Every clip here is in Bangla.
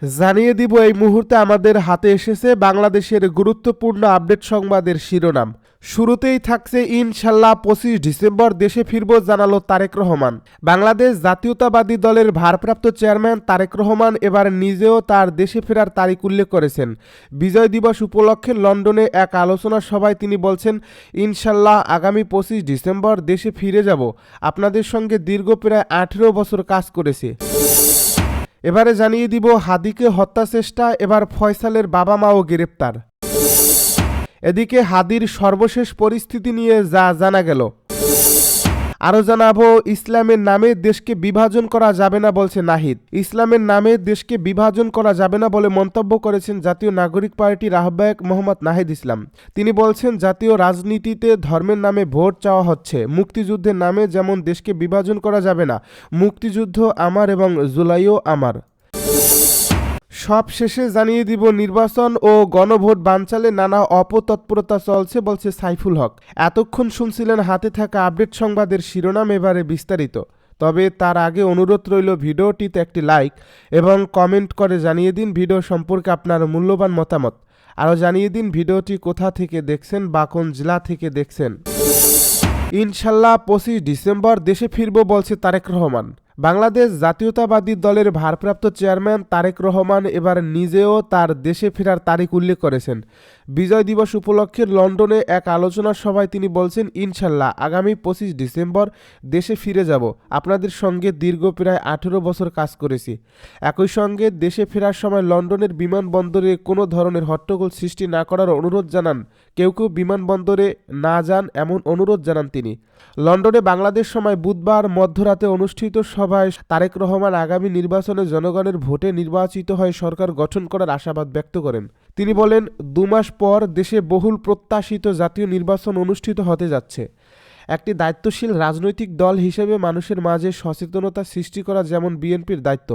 জানিয়ে দিব এই মুহূর্তে আমাদের হাতে এসেছে বাংলাদেশের গুরুত্বপূর্ণ আপডেট সংবাদের শিরোনাম। শুরুতেই থাকছে ইনশাল্লাহ ২৫ ডিসেম্বর দেশে ফিরব জানালো তারেক রহমান। বাংলাদেশ জাতীয়তাবাদী দলের ভারপ্রাপ্ত চেয়ারম্যান তারেক রহমান এবার নিজেও তার দেশে ফেরার তারিখ উল্লেখ করেছেন। বিজয় দিবস উপলক্ষে লন্ডনে এক আলোচনা সভায় তিনি বলছেন, ইনশাল্লাহ আগামী ২৫ ডিসেম্বর দেশে ফিরে যাব। আপনাদের সঙ্গে দীর্ঘ প্রায় ১৮ বছর কাজ করেছি। এবারে জানিয়ে দিব হাদিকে হত্যা চেষ্টা, এবার ফয়সালের বাবা মাও গ্রেপ্তার। এদিকে হাদির সর্বশেষ পরিস্থিতি নিয়ে যা জানা গেল। আরও জানাবো ইসলামের নামে দেশকে বিভাজন করা যাবে না বলছে নাহিদ। ইসলামের নামে দেশকে বিভাজন করা যাবে না বলে মন্তব্য করেছেন জাতীয় নাগরিক পার্টির আহ্বায়ক মোহাম্মদ নাহিদ ইসলাম। তিনি বলছেন, জাতীয় রাজনীতিতে ধর্মের নামে ভোট চাওয়া হচ্ছে। মুক্তিযুদ্ধের নামে যেমন দেশকে বিভাজন করা যাবে না, মুক্তিযুদ্ধ আমার এবং জুলাইও আমার। সব শেষে জানিয়ে দিব নির্বাচন ও গণভোট বানচালে নানা অপতৎপরতা চলছে বলছে সাইফুল হক। এতক্ষণ শুনছিলেন হাতে থাকা আপডেট সংবাদের শিরোনাম, এবারে বিস্তারিত। তবে তার আগে অনুরোধ রইল ভিডিওটিতে একটি লাইক এবং কমেন্ট করে জানিয়ে দিন ভিডিও সম্পর্কে আপনার মূল্যবান মতামত। আরও জানিয়ে দিন ভিডিওটি কোথা থেকে দেখছেন বা কোন জেলা থেকে দেখছেন। ইনশাল্লাহ ২৫ ডিসেম্বর দেশে ফিরব বলছে তারেক রহমান। বাংলাদেশ জাতীয়তাবাদী দলের ভারপ্রাপ্ত চেয়ারম্যান তারেক রহমান এবার নিজেও তার দেশে ফেরার তারিখ উল্লেখ করেছেন। বিজয় দিবস উপলক্ষে লন্ডনে এক আলোচনা সভায় তিনি বলছেন, ইনশাল্লাহ আগামী ২৫ ডিসেম্বর দেশে ফিরে যাব। আপনাদের সঙ্গে দীর্ঘ প্রায় ১৮ বছর কাজ করেছি। একই সঙ্গে দেশে ফেরার সময় লন্ডনের বিমানবন্দরে কোনো ধরনের হট্টগোল সৃষ্টি না করার অনুরোধ জানান। কেউ বিমানবন্দরে না যান এমন অনুরোধ জানান তিনি। লন্ডনে বাংলাদেশ সময় বুধবার মধ্যরাতে অনুষ্ঠিত সভায় তারেক রহমান আগামী নির্বাচনে জনগণের ভোটে নির্বাচিত হয়ে সরকার গঠন করার আশাবাদ ব্যক্ত করেন। তিনি বলেন, ২ মাস পর দেশে বহুল প্রত্যাশিত জাতীয় নির্বাচন অনুষ্ঠিত হতে যাচ্ছে। একটি দায়িত্বশীল রাজনৈতিক দল হিসেবে মানুষের মাঝে সচেতনতা সৃষ্টি করা যেমন বিএনপির দায়িত্ব,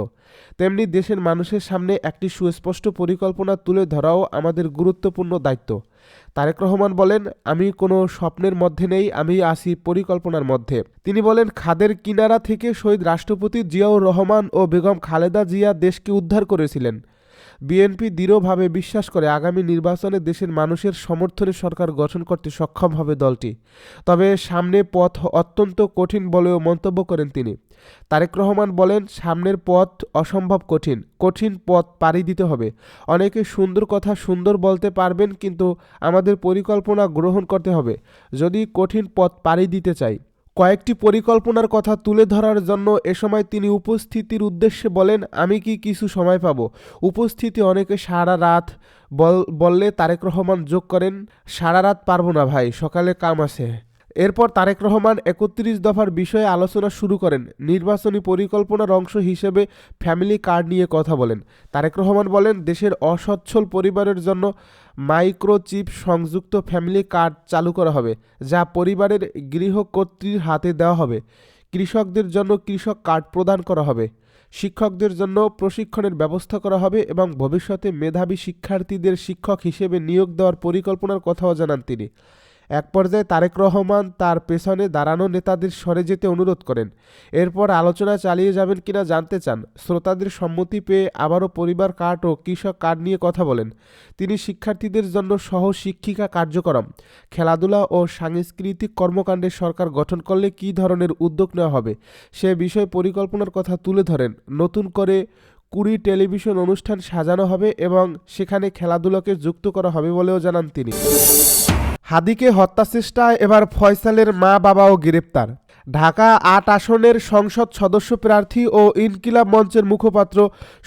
তেমনি দেশের মানুষের সামনে একটি সুস্পষ্ট পরিকল্পনা তুলে ধরাও আমাদের গুরুত্বপূর্ণ দায়িত্ব। তারেক রহমান বলেন, আমি কোনো স্বপ্নের মধ্যে নেই, আমি আছি পরিকল্পনার মধ্যে। তিনি বলেন, খাদের কিনারা থেকে শহীদ রাষ্ট্রপতি জিয়াউর রহমান ও বেগম খালেদা জিয়া দেশকে উদ্ধার করেছিলেন। বিএনপি দৃঢ়ভাবে বিশ্বাস করে আগামী নির্বাচনে দেশের মানুষের সমর্থনে সরকার গঠন করতে সক্ষম হবে দলটি। তবে সামনে পথ অত্যন্ত কঠিন বলেও মন্তব্য করেন তিনি। তারেক রহমান বলেন, সামনের পথ অসম্ভব কঠিন, কঠিন পথ পাড়ি দিতে হবে। অনেকে সুন্দর কথা সুন্দর বলতে পারবেন, কিন্তু আমাদের পরিকল্পনা গ্রহণ করতে হবে যদি কঠিন পথ পাড়ি দিতে চাই। কয়েকটি পরিকল্পনার কথা তুলে ধরার জন্য এ সময় তিনি উপস্থিতির উদ্দেশ্যে বলেন, আমি কি কিছু সময় পাব? উপস্থিতি অনেকে সারা রাত বললে তারেক রহমান যোগ করেন, সারা রাত পারবো না ভাই, সকালে কাম আছে। এরপর তারেক রহমান ৩১ দফার বিষয়ে আলোচনা শুরু করেন। নির্বাচনী পরিকল্পনার অংশ হিসেবে ফ্যামিলি কার্ড নিয়ে কথা বলেন। তারেক রহমান বলেন, দেশের অসচ্ছল পরিবারের জন্য মাইক্রোচিপ সংযুক্ত ফ্যামিলি কার্ড চালু করা হবে, যা পরিবারের গৃহকর্ত্রীর হাতে দেওয়া হবে। কৃষকদের জন্য কৃষক কার্ড প্রদান করা হবে। শিক্ষকদের জন্য প্রশিক্ষণের ব্যবস্থা করা হবে এবং ভবিষ্যতে মেধাবী শিক্ষার্থীদের শিক্ষক হিসেবে নিয়োগ দেওয়ার পরিকল্পনার কথাও জানান তিনি। এক পর্যায়ে তারেক রহমান তার পেছনে দাঁড়ানো নেতাদের সরে যেতে অনুরোধ করেন। এরপর আলোচনা চালিয়ে যাবেন কিনা জানতে চান। শ্রোতাদের সম্মতি পেয়ে আবারও পরিবার কার্ড ও কৃষক কার্ড নিয়ে কথা বলেন। তিনি শিক্ষার্থীদের জন্য সহ শিক্ষিকা কার্যক্রম, খেলাধুলা ও সাংস্কৃতিক কর্মকাণ্ডে সরকার গঠন করলে কী ধরনের উদ্যোগ নেওয়া হবে সে বিষয়ে পরিকল্পনার কথা তুলে ধরেন। নতুন করে ২০ টেলিভিশন অনুষ্ঠান সাজানো হবে এবং সেখানে খেলাধুলাকে যুক্ত করা হবে বলেও জানান তিনি। হাদিকে হত্যা চেষ্টায় এবার ফয়সালের মা বাবাও গ্রেপ্তার। ঢাকা ৮ আসনের সংসদ সদস্য প্রার্থী ও ইনকিলাব মঞ্চের মুখপাত্র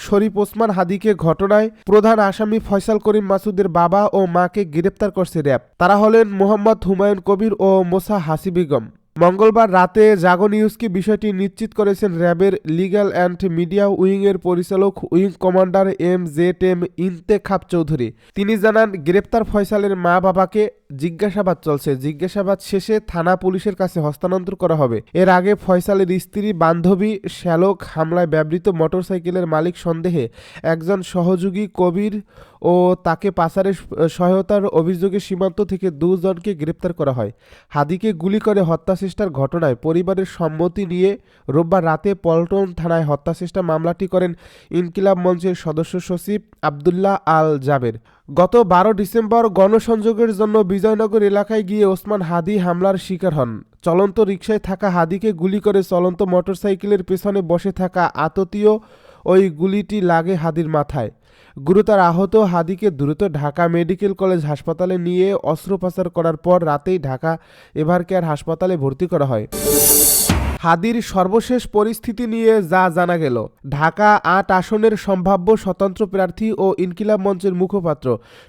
শরীফ ওসমান হাদিকে ঘটনায় প্রধান আসামি ফয়সাল করিম মাসুদের বাবা ও মাকে গ্রেপ্তার করছে র্যাব। তারা হলেন মোহাম্মদ হুমায়ুন কবির ও মোসা হাসি বেগম। মঙ্গলবার রাতে জাগো নিউজকে বিষয়টি নিশ্চিত করেছেন র্যাবের লিগ্যাল অ্যান্ড মিডিয়া উইংয়ের পরিচালক wing commander MZM Intekhab Chowdhury. তিনি জানান, গ্রেপ্তার ফয়সালের মা বাবাকে জিজ্ঞাসাবাদ চলছে। জিজ্ঞাসাবাদ শেষে থানা পুলিশের কাছে হস্তান্তর করা হবে। এর আগে ফয়সালের স্ত্রী বান্ধবী শ্যালক হামলায় ব্যবহৃত মোটরসাইকেলের মালিক সন্দেহে একজন সহযোগী কবির ও তাকে পাচারের সহায়তার অভিযোগে সীমান্ত থেকে 2 জনকে গ্রেপ্তার করা হয়। হাদিকে গুলি করে হত্যা হত্যাচেষ্টার ঘটনায় পরিবারের সম্মতি নিয়ে রোববার রাতে পল্টন থানায় হত্যাচেষ্টা মামলাটি করেন ইনকিলাব মঞ্চের সদস্য সচিব আবদুল্লাহ আল জাবের। গত 12 ডিসেম্বর গণসংযোগের জন্য বিজয়নগর এলাকায় গিয়ে ওসমান হাদি হামলার শিকার হন। চলন্ত রিকশায় থাকা হাদিকে গুলি করে চলন্ত মোটরসাইকেলের পেছনে বসে থাকা আততীয় ওই গুলিটি লাগে হাদির মাথায়। গুরুতর আহত হাদিকে দ্রুত ঢাকা মেডিকেল কলেজ হাসপাতালে নিয়ে অস্ত্রোপচার করার পর রাতেই ঢাকা এভারকেয়ার হাসপাতালে ভর্তি করা হয়। হাদির সর্বশেষ পরিস্থিতি নিয়ে যা জানা গেল। ঢাকা ৮ আসনের সম্ভাব্য স্বতন্ত্র প্রার্থী ও ইনকিলাব মঞ্চের মুখপাত্র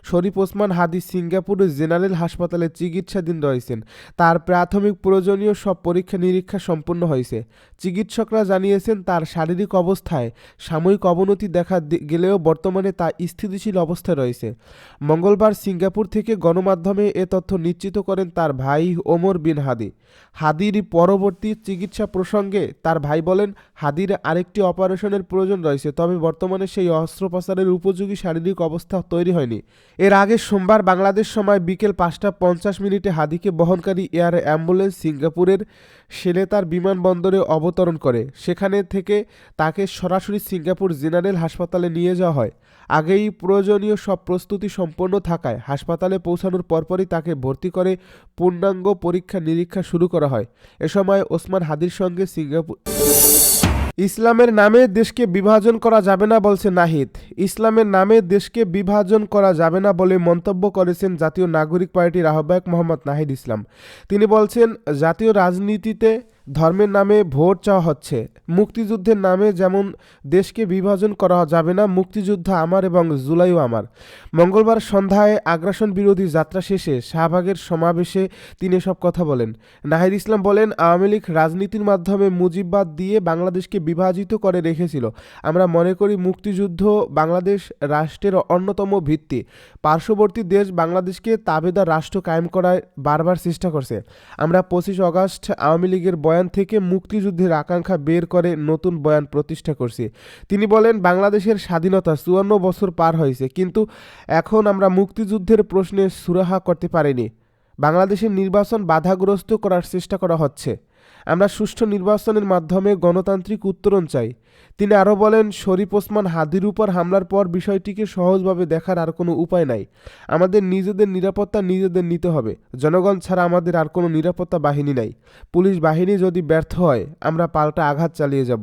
শরীফ ওসমান হাদি সিঙ্গাপুর জেনারেল হাসপাতালে চিকিৎসাধীন রয়েছেন। তার প্রাথমিক প্রয়োজনীয় সব পরীক্ষা নিরীক্ষা সম্পন্ন হয়েছে। চিকিৎসকরা জানিয়েছেন তার শারীরিক অবস্থায় সাময়িক অবনতি দেখা গেলেও বর্তমানে তা স্থিতিশীল অবস্থায় রয়েছে। মঙ্গলবার সিঙ্গাপুর থেকে গণমাধ্যমে এ তথ্য নিশ্চিত করেন তার ভাই ওমর বিন হাদি। হাদির পরবর্তী চিকিৎসা প্রসঙ্গে তার ভাই বলেন, হাদির আরেকটি অপারেশনের প্রয়োজন রয়েছে, তবে বর্তমানে সেই অস্ত্রোপচারের উপযোগী শারীরিক অবস্থা তৈরি হয়নি। এর আগে সোমবার বাংলাদেশ সময় বিকেল 5টা 50 হাদিকে বহনকারী এয়ার অ্যাম্বুলেন্স সিঙ্গাপুরের সেলেতার বিমানবন্দরে অবতরণ করে। সেখানে থেকে তাকে সরাসরি সিঙ্গাপুর জেনারেল হাসপাতালে নিয়ে যাওয়া হয়। আগেই প্রয়োজনীয় সব প্রস্তুতি সম্পন্ন থাকায় হাসপাতালে পৌঁছানোর পরপরই তাকে ভর্তি করে পূর্ণাঙ্গ পরীক্ষা নিরীক্ষা শুরু করা হয়। এ সময় ওসমান হাদির সঙ্গে সিঙ্গাপুর ইসলামের নামে দেশকে বিভাজন করা যাবে না বলছে নাহিদ। ইসলামের নামে দেশকে বিভাজন করা যাবে না বলে মন্তব্য করেছেন জাতীয় নাগরিক পার্টির আহ্বায়ক মোহাম্মদ নাহিদ ইসলাম। তিনি বলছেন, জাতীয় রাজনীতিতে ধর্মের নামে ভোট চাওয়া হচ্ছে। মুক্তিযুদ্ধের নামে যেমন দেশকে বিভাজন করা যাবে না, মুক্তিযুদ্ধ আমার এবং জুলাইও আমার। মঙ্গলবার সন্ধ্যায় আগ্রাসন বিরোধী যাত্রা শেষে শাহবাগের সমাবেশে তিনি এসব কথা বলেন। নাহিদ ইসলাম বলেন, আওয়ামী লীগ রাজনীতির মাধ্যমে মুজিববাদ দিয়ে বাংলাদেশকে বিভাজিত করে রেখেছিল। আমরা মনে করি মুক্তিযুদ্ধ বাংলাদেশ রাষ্ট্রের অন্যতম ভিত্তি। পার্শ্ববর্তী দেশ বাংলাদেশকে তাবেদার রাষ্ট্র কায়েম করার বারবার চেষ্টা করছে। আমরা 25 আগস্ট আওয়ামী লীগের বয়ান থেকে মুক্তিযুদ্ধের আকাঙ্ক্ষা বের করে নতুন বয়ান প্রতিষ্ঠা করছি। তিনি বলেন, বাংলাদেশের স্বাধীনতা 54 বছর পার হয়েছে, কিন্তু এখন আমরা মুক্তিযুদ্ধের প্রশ্নে সুরাহা করতে পারিনি। বাংলাদেশের নির্বাচন বাধাগ্রস্ত করার চেষ্টা করা হচ্ছে। আমরা সুষ্ঠু নির্বাচনের মাধ্যমে গণতান্ত্রিক উত্তরণ চাই। তিনি আরও বলেন, শরীফ ওসমান হাদির উপর হামলার পর বিষয়টিকে সহজভাবে দেখার আর কোনো উপায় নাই। আমাদের নিজেদের নিরাপত্তা নিজেদের নিতে হবে। জনগণ ছাড়া আমাদের আর কোনো নিরাপত্তা বাহিনী নাই। পুলিশ বাহিনী যদি ব্যর্থ হয়, আমরা পাল্টা আঘাত চালিয়ে যাব।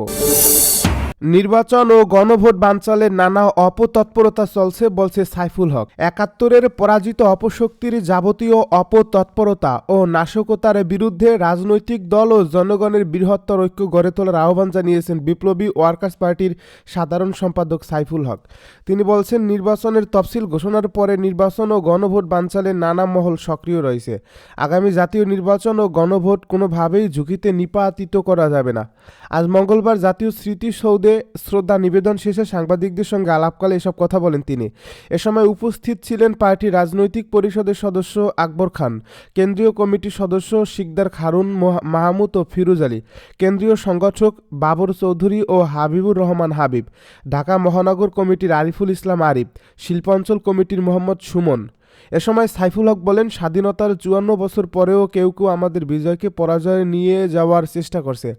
নির্বাচন ও গণভোট বানচালের নানা অপতৎপরতা চলছে বলছে সাইফুল হক। ৭১-এর পরাজিত অপশক্তির যাবতীয় অপতৎপরতা ও নাশকতার বিরুদ্ধে রাজনৈতিক দল ও জনগণের বৃহত্তর ঐক্য গড়ে তোলার আহ্বান জানিয়েছেন বিপ্লবী ওয়ার্কার্স পার্টির সাধারণ সম্পাদক সাইফুল হক। তিনি বলছেন, নির্বাচনের তফসিল ঘোষণার পরে নির্বাচন ও গণভোট বানচালের নানা মহল সক্রিয় রয়েছে। আগামী জাতীয় নির্বাচন ও গণভোট কোনোভাবেই ঝুঁকিতে নিপাতিত করা যাবে না। আজ মঙ্গলবার জাতীয় স্মৃতিসৌধে শ্রদ্ধা নিবেদন শেষে সাংবাদিকদের সঙ্গে আলাপকালে এসব কথা বলেন তিনি। এ সময় উপস্থিত ছিলেন পার্টির রাজনৈতিক পরিষদের সদস্য আকবর খান, কেন্দ্রীয় কমিটির সদস্য শিকদার খারুন মাহমুদ ও ফিরোজ আলী, কেন্দ্রীয় সংগঠক বাবর চৌধুরী ও হাবিবুর রহমান হাবিব, ঢাকা মহানগর কমিটির আরিফুল ইসলাম আরিফ, শিল্পাঞ্চল কমিটির মোহাম্মদ সুমন। এ সময় সাইফুল হক বলেন, স্বাধীনতার 54 বছর পরেও কেউ কেউ আমাদের বিজয়কে পরাজয়ে নিয়ে যাওয়ার চেষ্টা করছে।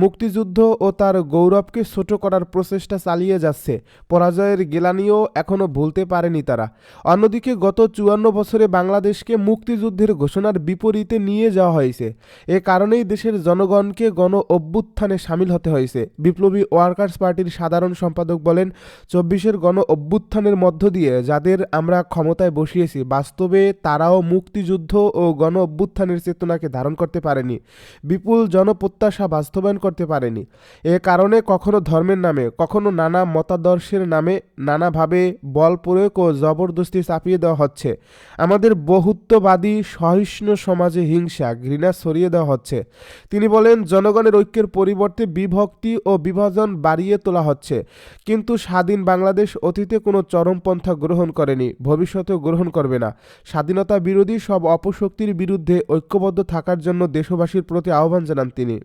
মুক্তিযুদ্ধ ও তার গৌরবকে ছোট করার প্রচেষ্টা চালিয়ে যাচ্ছে। পরাজয়ের গ্লানিও এখনও ভুলতে পারেনি তারা। অন্যদিকে গত 54 বছরে বাংলাদেশকে মুক্তিযুদ্ধের ঘোষণার বিপরীতে নিয়ে যাওয়া হয়েছে। এ কারণেই দেশের জনগণকে গণ অভ্যুত্থানে সামিল হতে হয়েছে। বিপ্লবী ওয়ার্কার্স পার্টির সাধারণ সম্পাদক বলেন, 24-এর গণ অভ্যুত্থানের মধ্য দিয়ে যাদের আমরা ক্ষমতায় বসিয়েছি, বাস্তবে তারাও মুক্তিযুদ্ধ ও গণ অভ্যুত্থানের চেতনাকে ধারণ করতে পারেনি, বিপুল জনপ্রত্যাশা বাস্তবায়ন করতে পারেনি। এ কারণে কখনো ধর্মের নামে, কখনো নানা মতাদর্শের নামে নানাভাবে বল প্রয়োগ ও জবরদস্তি চাপিয়ে দেওয়া হচ্ছে। আমাদের বহুত্ববাদী সহিষ্ণু সমাজে হিংসা ঘৃণা ছড়িয়ে দেওয়া হচ্ছে। তিনি বলেন, জনগণের ঐক্যের পরিবর্তে বিভক্তি ও বিভাজন বাড়িয়ে তোলা হচ্ছে। কিন্তু স্বাধীন বাংলাদেশ অতীতে কোনো চরমপন্থা গ্রহণ করেনি, ভবিষ্যতেও গ্রহণ করবে না। স্বাধীনতা বিরোধী সব অপশক্তির বিরুদ্ধে ঐক্যবদ্ধ থাকার জন্য দেশবাসীর প্রতি আহ্বান জানান তিনি।